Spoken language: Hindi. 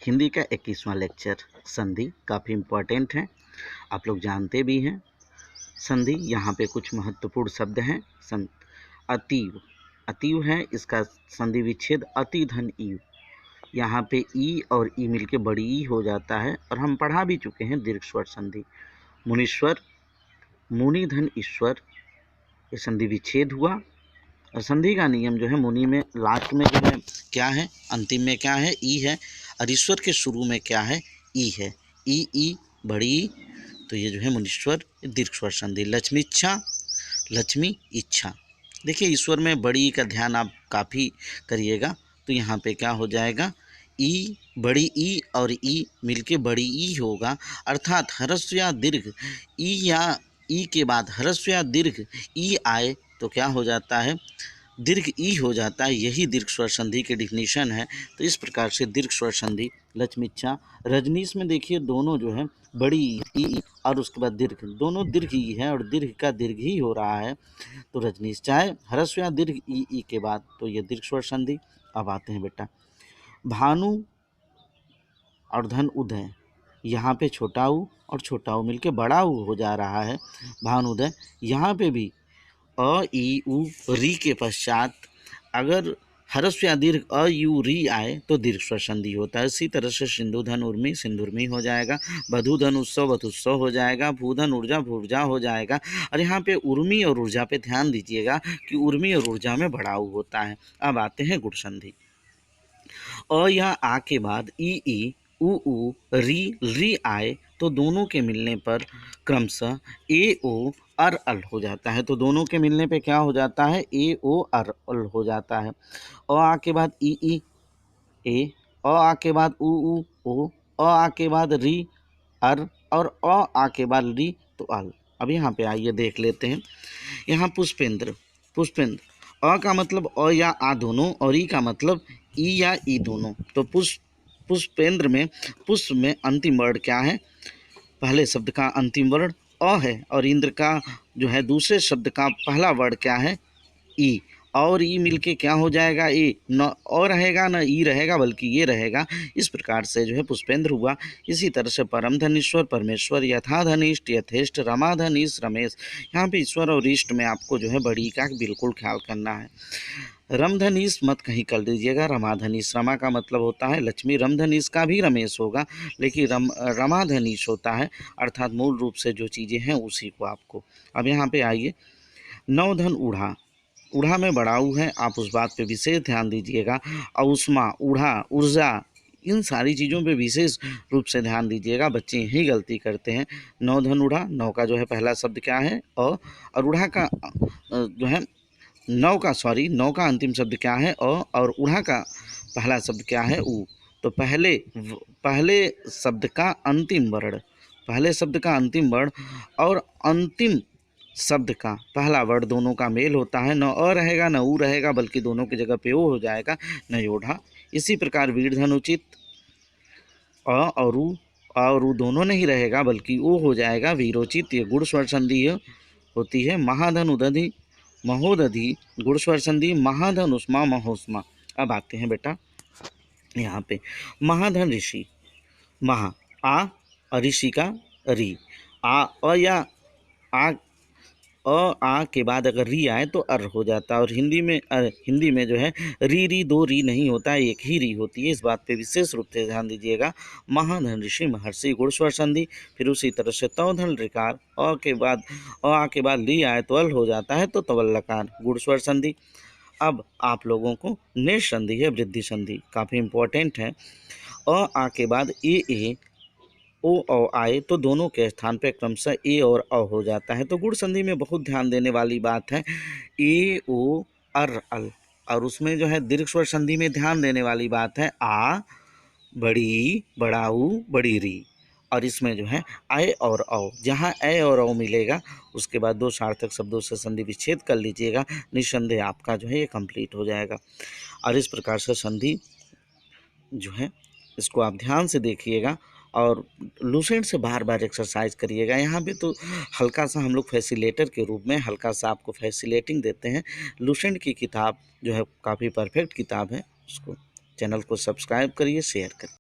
हिंदी का 21वां लेक्चर। संधि काफ़ी इम्पोर्टेंट है, आप लोग जानते भी हैं। संधि यहाँ पे कुछ महत्वपूर्ण शब्द हैं। अतीव, अतीव है, इसका संधि विच्छेद अति धन ईव। यहाँ पे ई और ई मिलके बड़ी ई हो जाता है, और हम पढ़ा भी चुके हैं दीर्घ स्वर संधि। मुनीश्वर, मुनि धन ईश्वर, ये संधि विच्छेद हुआ। और संधि का नियम जो है, मुनि में लास्ट में जो है क्या है, अंतिम में क्या है, ई है, और ईश्वर के शुरू में क्या है, ई है। ई बड़ी ई, तो ये जो है मुनीश्वर दीर्घ स्वर संधि। लक्ष्मीच्छा, लक्ष्मी इच्छा। देखिए ईश्वर में बड़ी ई का ध्यान आप काफ़ी करिएगा, तो यहाँ पे क्या हो जाएगा, ई, बड़ी ई और ई मिलके बड़ी ई होगा, अर्थात ह्रस्व या दीर्घ ई या ई के बाद ह्रस्व या दीर्घ ई आए तो क्या हो जाता है, दीर्घ ई हो जाता है। यही दीर्घ स्वर संधि की डिफिनीशन है। तो इस प्रकार से दीर्घ स्वर संधि लक्ष्मीच्छा। रजनीश में देखिए दोनों जो है बड़ी ई और उसके बाद दीर्घ, दोनों दीर्घ ई है और दीर्घ का दीर्घ ही हो रहा है, तो रजनीश चाहे ह्रस्व या दीर्घ ई के बाद, तो ये दीर्घ स्वर संधि। अब आते हैं बेटा, भानु और धन उदय, यहाँ पे छोटा ऊ और छोटा ऊ मिलके बड़ा ऊ हो जा रहा है, भानुदय। यहाँ पे भी अ ई उ री के पश्चात अगर ह्रस्व या दीर्घ अ यू री आए तो दीर्घ स्वर संधि होता है। इसी तरह से सिंधु धन उर्मी सिंधुर्मी हो जाएगा, वधु धन उत्सव वधुत्सव हो जाएगा, भूधन ऊर्जा भूर्जा हो जाएगा। और यहाँ पे उर्मी और ऊर्जा पे ध्यान दीजिएगा कि उर्मी और ऊर्जा में बड़ा ऊ होता है। अब आते हैं गुण संधि। अ या आ के बाद ई उ री आए तो दोनों के मिलने पर क्रमशः ए ओ अर अल हो जाता है। तो दोनों के मिलने पे क्या हो जाता है, ए ओ अर अल हो जाता है। अ आ के बाद ई ए, अ आ के बाद उ ओ, अ आ के बाद री अर, और अ आ के बाद री तो अल। अब यहाँ पे आइए देख लेते हैं। यहाँ पुष्पेंद्र, पुष्पेंद्र, अ का मतलब अ या आ दोनों, और ई का मतलब ई या ई दोनों। तो पुष्पेंद्र में पुष्प में अंतिम वर्ण क्या है, पहले शब्द का अंतिम वर्ण अ है, और इंद्र का जो है दूसरे शब्द का पहला वर्ण क्या है, ई, और ई मिलके क्या हो जाएगा, ए, न और रहेगा न ई रहेगा बल्कि ये रहेगा। इस प्रकार से जो है पुष्पेंद्र हुआ। इसी तरह से परम धनीश्वर परमेश्वर, यथा धनिष्ठ यथेष्ट, रमा धनीश रमेश। यहाँ पे ईश्वर और इष्ट में आपको जो है बड़ी का बिल्कुल ख्याल करना है। रमधनीश मत कहीं कर दीजिएगा, रमाधनीश, रमा का मतलब होता है लक्ष्मी, रमधनीश का भी रमेश होगा, लेकिन रमाधनीश होता है, अर्थात मूल रूप से जो चीज़ें हैं उसी को आपको। अब यहाँ पे आइए, नवधन ऊढ़ा, ऊढ़ा में बड़ाऊ है, आप उस बात पे विशेष ध्यान दीजिएगा। औष्मा, ऊढ़ा, ऊर्जा, इन सारी चीज़ों पे विशेष रूप से ध्यान दीजिएगा, बच्चे यही गलती करते हैं। नवधन ऊढ़ा, नौ का जो है पहला शब्द क्या है और ऊढ़ा का जो है नौ का अंतिम शब्द क्या है और ऊढ़ा का पहला शब्द क्या है ऊ। तो पहले शब्द का अंतिम वर्ण, पहले शब्द का अंतिम वर्ण और अंतिम शब्द का पहला वर्ण दोनों का मेल होता है, न अ रहेगा न ऊ रहेगा बल्कि दोनों की जगह पे ओ हो जाएगा, न योढ़ा। इसी प्रकार वीरधन उचित, अ और ऊ दोनों नहीं रहेगा बल्कि ओ हो जाएगा वीरोचित। ये गुण स्वर संधि होती है। महाधन उदधि महोदधि गुण स्वर संधि, महाधन उष्मा महोष्मा। अब आते हैं बेटा यहाँ पे, महाधन ऋषि, महा आ और ऋषि का री, आ अ या आ के बाद अगर री आए तो अर हो जाता है। और हिंदी में जो है री दो री नहीं होता है, एक ही री होती है, इस बात पे विशेष रूप से ध्यान दीजिएगा। महाधन ऋषि महर्षि गुण स्वर संधि। फिर उसी तरह से तवधन ऋकार, अ के बाद ली आए तो अल हो जाता है, तो तवल लकार गुण स्वर संधि। अब आप लोगों को नेश संधि है, वृद्धि संधि काफ़ी इंपॉर्टेंट है। आ के बाद ए ओ आए तो दोनों के स्थान पे क्रमशः ए और अ हो जाता है। तो गुण संधि में बहुत ध्यान देने वाली बात है, ए ओ अर अल। और उसमें जो है दीर्घ स्वर संधि में ध्यान देने वाली बात है, आ बड़ी बड़ाऊ बड़ी री। और इसमें जो है आय और औ, जहाँ ए और औ मिलेगा उसके बाद दो सार्थक शब्दों से संधि विच्छेद कर लीजिएगा, निस्संदेह आपका जो है ये कंप्लीट हो जाएगा। और इस प्रकार से संधि जो है इसको आप ध्यान से देखिएगा और लूसेंट से बार बार एक्सरसाइज करिएगा। यहाँ पे तो हल्का सा हम लोग फैसिलेटर के रूप में हल्का सा आपको फैसिलेटिंग देते हैं। लूसेंट की किताब जो है काफ़ी परफेक्ट किताब है, उसको चैनल को सब्सक्राइब करिए, शेयर करिए।